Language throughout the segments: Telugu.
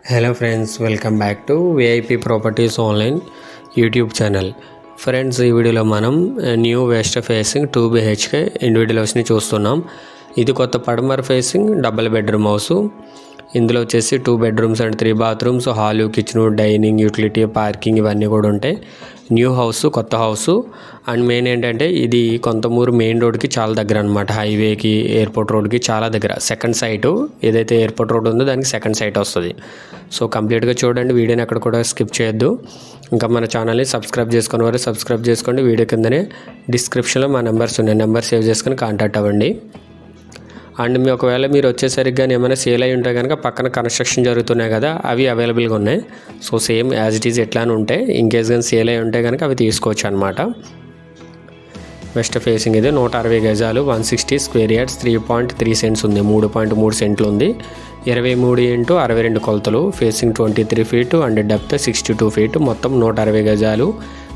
Hello friends, welcome back to VIP properties online YouTube channel. Friends, ఈ వీడియోలో మనం new west facing 2 BHK individual హౌస్ని చూస్తున్నాం. ఇది కొత్త పడమర ఫేసింగ్ డబుల్ బెడ్రూమ్ హౌస్. ఇందులో వచ్చేసి 2 bedrooms and 3 bathrooms, hall, kitchen, dining, utility, parking ఇవన్నీ కూడా ఉంటాయి. న్యూ హౌస్, కొత్త హౌస్. అండ్ మెయిన్ ఏంటంటే ఇది కొంతమూరు మెయిన్ రోడ్కి చాలా దగ్గర అనమాట. హైవేకి, ఎయిర్పోర్ట్ రోడ్కి చాలా దగ్గర. సెకండ్ సైటు ఏదైతే ఎయిర్పోర్ట్ రోడ్ ఉందో దానికి సెకండ్ సైట్ వస్తుంది. సో కంప్లీట్గా చూడండి, వీడియోని ఎక్కడ కూడా స్కిప్ చేయొద్దు. ఇంకా మన ఛానల్ని సబ్స్క్రైబ్ చేసుకునే వారు సబ్స్క్రైబ్ చేసుకోండి. వీడియో కిందనే డిస్క్రిప్షన్లో మా నెంబర్స్ ఉన్నాయి, నెంబర్ సేవ్ చేసుకొని కాంటాక్ట్ అవ్వండి. అండ్ ఒకవేళ మీరు వచ్చేసరికి కానీ ఏమైనా సేల్ అయి ఉంటే కనుక పక్కన కన్స్ట్రక్షన్ జరుగుతున్నాయి కదా, అవి అవైలబుల్గా ఉన్నాయి. So same as it is ఎట్లానే ఉంటాయి. ఇన్ కేస్ కానీ సేల్ అయి ఉంటే కనుక అవి తీసుకోవచ్చు అనమాట. వెస్ట్ ఫేసింగ్ ఇది 160 గజాలు, 160 square yards, 3.3 cents ఉంది, 3.3 సెంట్లు ఉంది. 23 x 62 కొలతలు, facing 23 feet and depth 62 feet, మొత్తం 160 గజాలు.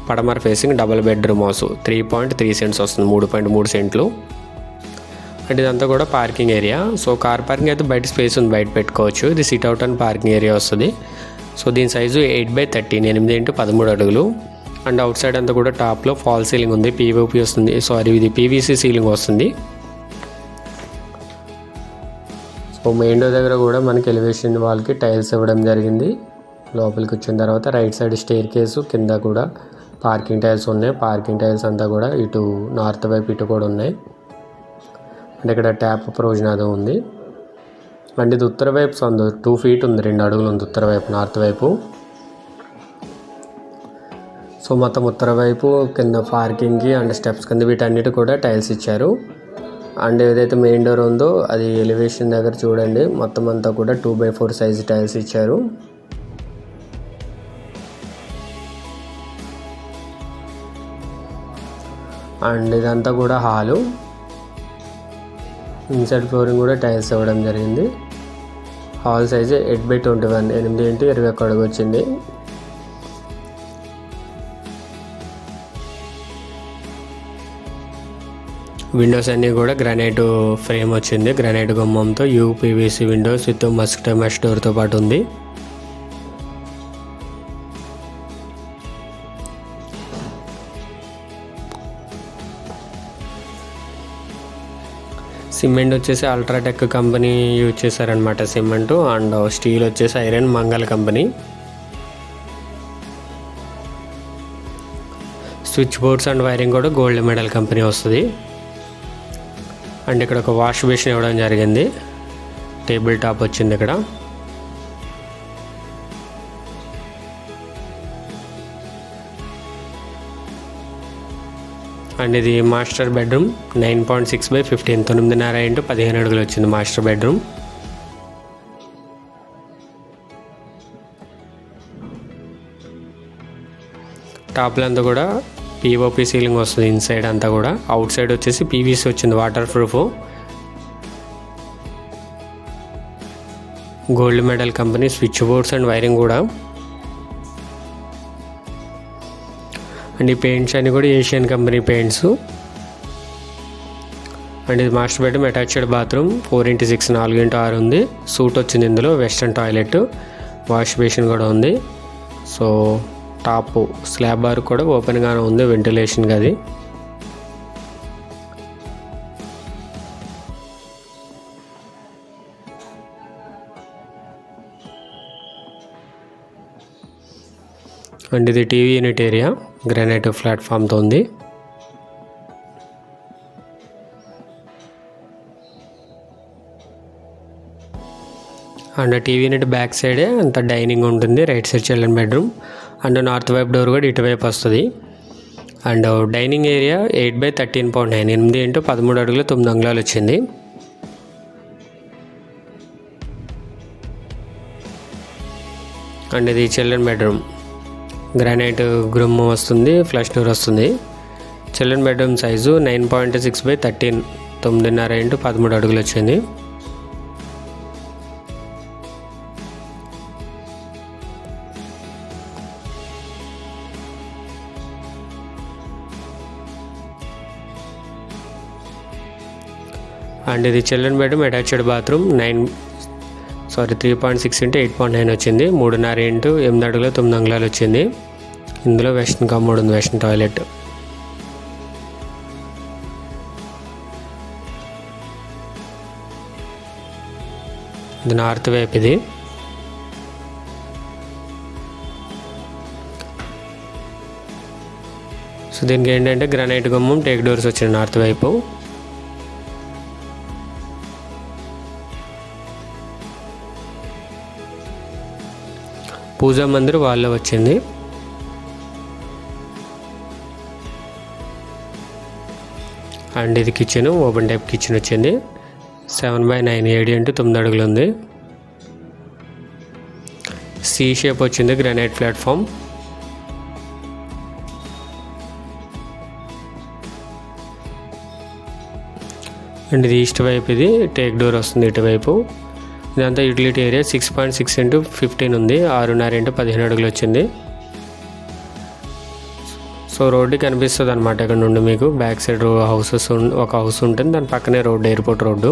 పడమర facing double bedroom house, 3.3 cents వస్తుంది, 3.3 సెంట్లు. అండ్ ఇదంతా కూడా parking area. So car parking అయితే బయట స్పేస్ ఉంది, బయట పెట్టుకోవచ్చు. ఇది SIT out and parking area వస్తుంది. సో దీని సైజు 8x13, 8 x 13 అడుగులు. అండ్ అవుట్ సైడ్ అంతా కూడా టాప్లో ఫాల్ సీలింగ్ ఉంది, పీఓపీ వస్తుంది, ఇది పీవీసీ సీలింగ్ వస్తుంది. సో మెయిన్ డోర్ దగ్గర కూడా మనకి ఎలివేషన్ వాళ్ళకి టైల్స్ ఇవ్వడం జరిగింది. లోపలికి వచ్చిన తర్వాత రైట్ సైడ్ స్టేర్ కేసు, కింద కూడా పార్కింగ్ టైల్స్ ఉన్నాయి. పార్కింగ్ టైల్స్ అంతా కూడా ఇటు నార్త్ వైపు ఇటు కూడా ఉన్నాయి. అండ్ ఇక్కడ ట్యాప్ ప్రొవిజన్ ఉంది. అండ్ ఇది ఉత్తర వైపు సందు, 2 feet ఉంది, 2 అడుగులు ఉంది ఉత్తర వైపు, నార్త్ వైపు. సో మొత్తం ఉత్తర వైపు కింద పార్కింగ్కి అండ్ స్టెప్స్ కింద వీటన్నిటి కూడా టైల్స్ ఇచ్చారు. అండ్ ఏదైతే మెయిన్ డోర్ ఉందో అది ఎలివేషన్ దగ్గర చూడండి, మొత్తం అంతా కూడా 2x4 సైజ్ టైల్స్ ఇచ్చారు. అండ్ ఇదంతా కూడా హాలు. ఇన్సైడ్ ఫ్లోరింగ్ కూడా టైల్స్ ఇవ్వడం జరిగింది. హాల్ సైజు 8x21, 8 x 21 అడుగు వచ్చింది. విండోస్ అన్నీ కూడా గ్రానైట్ ఫ్రేమ్ వచ్చింది, గ్రానైట్ గుమ్మంతో. UPVC windows with mask mesh డోర్తో పాటు ఉంది. సిమెంట్ వచ్చేసి అల్ట్రాటెక్ కంపెనీ యూజ్ చేశారనమాట సిమెంటు. అండ్ స్టీల్ వచ్చేసి iron Mangala company. Switch boards and wiring కూడా గోల్డ్ మెడల్ కంపెనీ వస్తుంది. అండ్ ఇక్కడ ఒక వాష్ బేసిన్ ఇవ్వడం జరిగింది, టేబుల్ టాప్ వచ్చింది ఇక్కడ. అండ్ ఇది మాస్టర్ బెడ్రూమ్, 9.6x15, 9.5 x 15 అడుగులు వచ్చింది మాస్టర్ బెడ్రూమ్. టాప్లో అంతా కూడా పీఓపీ సీలింగ్ వస్తుంది, ఇన్సైడ్ అంతా కూడా. అవుట్ సైడ్ వచ్చేసి పీవీసీ వచ్చింది, water proof. Gold Medal company switch boards and wiring కూడా. అండ్ ఈ పెయింట్స్ అన్నీ కూడా ఏషియన్ కంపెనీ పెయింట్స్. అండ్ ఇది master bedroom, attached bathroom, 4x6, 4x6 ఉంది. సూట్ వచ్చింది ఇందులో, వెస్ట్రన్ టాయిలెట్, వాష్ బేసిన్ కూడా ఉంది. సో టాప్ స్లాబ్ బార్ కూడా ఓపెన్గానే ఉంది, వెంటిలేషన్గా అది. అండ్ ఇది టీవీ యూనిట్ ఏరియా, గ్రానైట్ ప్లాట్ఫామ్తో ఉంది. అండ్ టీవీ యూనిట్ బ్యాక్ సైడే అంత డైనింగ్ ఉంటుంది, right side children bedroom. And north వైపు డోర్ కూడా ఇటువైపు వస్తుంది. And dining area 8x13.9, 8 x 13 అడుగులు 9 అంగుళాలు వచ్చింది. అండ్ ఇది చిల్డ్రన్ బెడ్రూమ్, గ్రానైట్ గ్రూమ్ వస్తుంది, ఫ్లష్ డోర్ వస్తుంది. Children bedroom size 9.6x13, 9.5 x 13 అడుగులు వచ్చింది. అండ్ ఇది children bedroom, attached bathroom, 3.6 into 8.9 వచ్చింది. 3.5 ఇంటూ 8 అడుగులు 9 అంగుళాలు వచ్చింది. ఇందులో వెస్ట్రన్ కమోడ్ ఉంది, వెస్ట్రన్ టాయిలెట్. ఇది నార్త్ వైపు. ఇది సో దీనికి ఏంటంటే గ్రానైట్ గుమ్మం, టేక్ డోర్స్ వచ్చినాయి నార్త్ వైపు. పూజా మందిర్ వాళ్ళలో వచ్చింది. అండ్ ఇది కిచెన్, ఓపెన్ టైప్ కిచెన్ వచ్చింది. 7/9 7 ఇంటూ 9 అడుగులు ఉంది. సి షేప్ వచ్చింది, గ్రానైట్ ప్లాట్ఫామ్. అండ్ ఇది ఈస్ట్ వైపు. ఇది టేక్ డోర్ వస్తుంది ఇటువైపు. ఇదంతా యూటిలిటీ ఏరియా. 6.6 ఇంటూ 15 ఉంది. 6.5 ఇంటూ 15 అడుగులు వచ్చింది. సో రోడ్డు కనిపిస్తుంది అనమాట ఇక్కడ నుండి మీకు. బ్యాక్ సైడ్ ఒక హౌస్ ఉంటుంది, దాని పక్కనే road, airport road.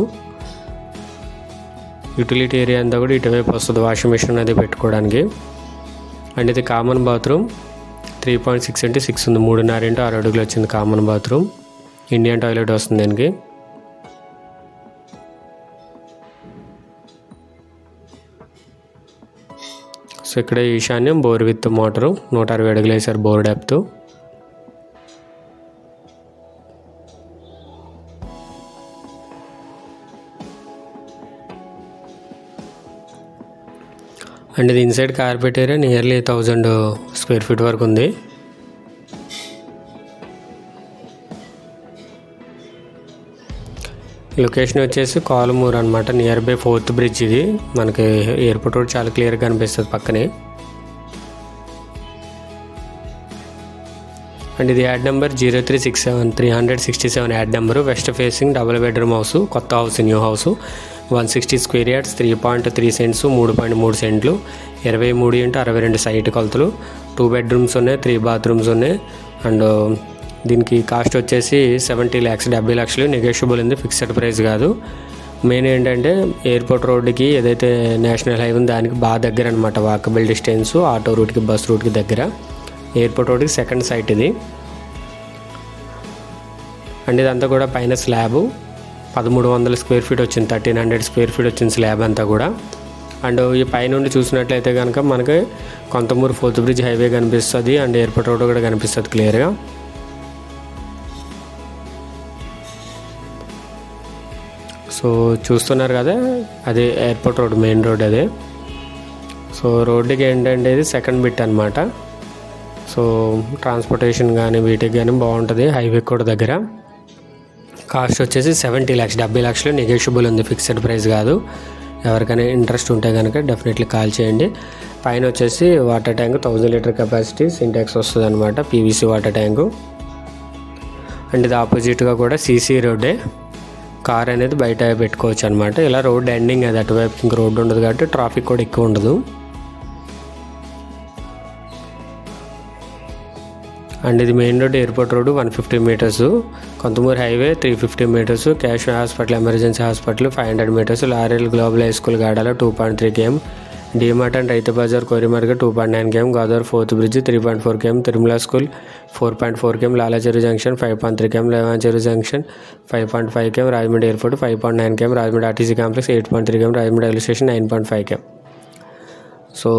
Utility area అంతా కూడా ఇటువైపు వస్తుంది, వాషింగ్ మిషన్ అది పెట్టుకోవడానికి. అండ్ ఇది కామన్ బాత్రూమ్. 3.6 ఇంటూ 6 ఉంది. 3.5 ఇంటూ 6 అడుగులు వచ్చింది కామన్ బాత్రూమ్. ఇండియన్ టాయిలెట్ వస్తుంది దీనికి. సో ఇక్కడ ఈశాన్యం, బోర్ విత్ మోటరు. 160 అడుగులు వేసారు బోర్ డెప్త్. అండ్ ఇది inside carpet area nearly 1000 square feet వరకు ఉంది. లొకేషన్ వచ్చేసి కాలుమూరు అనమాట, నియర్ బై 4th బ్రిడ్జ్. ఇది మనకి ఎయిర్పోర్ట్ రోడ్ చాలా క్లియర్గా కనిపిస్తుంది పక్కనే. అండ్ ఇది ad number 0367 367 ad number. West facing double bedroom house, కొత్త house, new house. 160 square yards, 3.3 cents, 3.3 సెంట్లు, 23 ఇంటూ 62 సైట్ కొలతలు. 2 బెడ్రూమ్స్ ఉన్నాయి, 3 బాత్రూమ్స్ ఉన్నాయి. అండ్ దీనికి కాస్ట్ వచ్చేసి 70 lakhs, 70 లక్షలు. నెగోషియబుల్ ఉంది, ఫిక్స్డ్ ప్రైస్ కాదు. మెయిన్ ఏంటంటే ఎయిర్పోర్ట్ రోడ్డుకి ఏదైతే నేషనల్ హైవే ఉందో దానికి బాగా దగ్గర అనమాట. వాకబుల్ డిస్టెన్స్, ఆటో రూట్కి, బస్ రూట్కి దగ్గర. ఎయిర్పోర్ట్ రోడ్కి సెకండ్ సైట్ ఇది. అండ్ ఇదంతా కూడా పైన స్లాబ్ 1300 స్క్వేర్ ఫీట్ వచ్చింది, 1300 స్క్వేర్ ఫీట్ వచ్చింది స్లాబ్ అంతా కూడా. అండ్ ఈ పైనుండి చూసినట్లయితే కనుక మనకి కొంతమూరు 4th బ్రిడ్జ్ హైవే కనిపిస్తుంది. అండ్ ఎయిర్పోర్ట్ రోడ్ కూడా కనిపిస్తుంది క్లియర్గా. సో చూస్తున్నారు కదా, అదే ఎయిర్పోర్ట్ రోడ్, మెయిన్ రోడ్ అదే. సో రోడ్డుకి ఏంటంటే ఇది సెకండ్ బిట్ అనమాట. సో ట్రాన్స్పోర్టేషన్ కానీ వీటికి కానీ బాగుంటుంది, హైవే కూడా దగ్గర. కాస్ట్ వచ్చేసి 70 lakhs, 70 లక్షలు. నెగోషియబుల్ ఉంది, ఫిక్స్డ్ ప్రైస్ కాదు. ఎవరికైనా ఇంట్రెస్ట్ ఉంటే కనుక డెఫినెట్లీ కాల్ చేయండి. పైన వచ్చేసి water tank 1000 litre capacity syntax వస్తుంది అనమాట, పీవీసీ వాటర్ ట్యాంకు. అండ్ ఇది ఆపోజిట్గా కూడా సీసీ రోడ్డే. కార్ అనేది బయట పెట్టుకోవచ్చు అనమాట. ఇలా రోడ్ ఎండింగ్ అది, అటువైపు ఇంక రోడ్డు ఉండదు కాబట్టి ట్రాఫిక్ కూడా ఎక్కువ ఉండదు. అండ్ ఇది main road, airport road 150 metres. Konthamuru highway 350 metres. Cash hospital, emergency hospital 500 metres. Laurel Global high school గాడాల 2.3 km. DMart and Rythu Bazar కోరిమర్గ 2.9 km. Godavari 4th bridge 3.4 km. Tirumala school 4.4 km. Lalacheru junction 5.3 km. Levancheru junction 5.5 km. Rajahmundry airport 5.9 km. Rajahmundry RTC complex 8.3 km. Rajahmundry railway station 9.5 km. So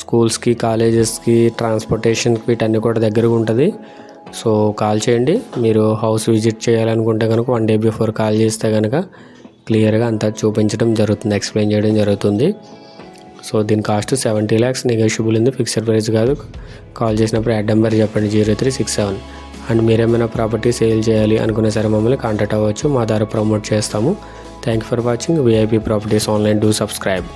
స్కూల్స్కి, కాలేజెస్కి, ట్రాన్స్పోర్టేషన్కి వీటన్నీ కూడా దగ్గరగా ఉంటుంది. సో కాల్ చేయండి. మీరు హౌస్ విజిట్ చేయాలనుకుంటే కనుక 1 day బిఫోర్ కాల్ చేస్తే కనుక క్లియర్గా అంతా చూపించడం జరుగుతుంది, ఎక్స్ప్లెయిన్ చేయడం జరుగుతుంది. సో దీని కాస్ట్ 70 lakhs, నెగోషియబుల్ ఉంది, ఫిక్స్డ్ ప్రైస్ కాదు. కాల్ చేసినప్పుడు యాడ్ నెంబర్ చెప్పండి 0367. అండ్ మీరేమైనా ప్రాపర్టీ సేల్ చేయాలి అనుకునే సరే మమ్మల్ని కాంటాక్ట్ అవ్వచ్చు, మా ద్వారా ప్రమోట్ చేస్తాము. Thank you for watching VIP properties online. Do subscribe.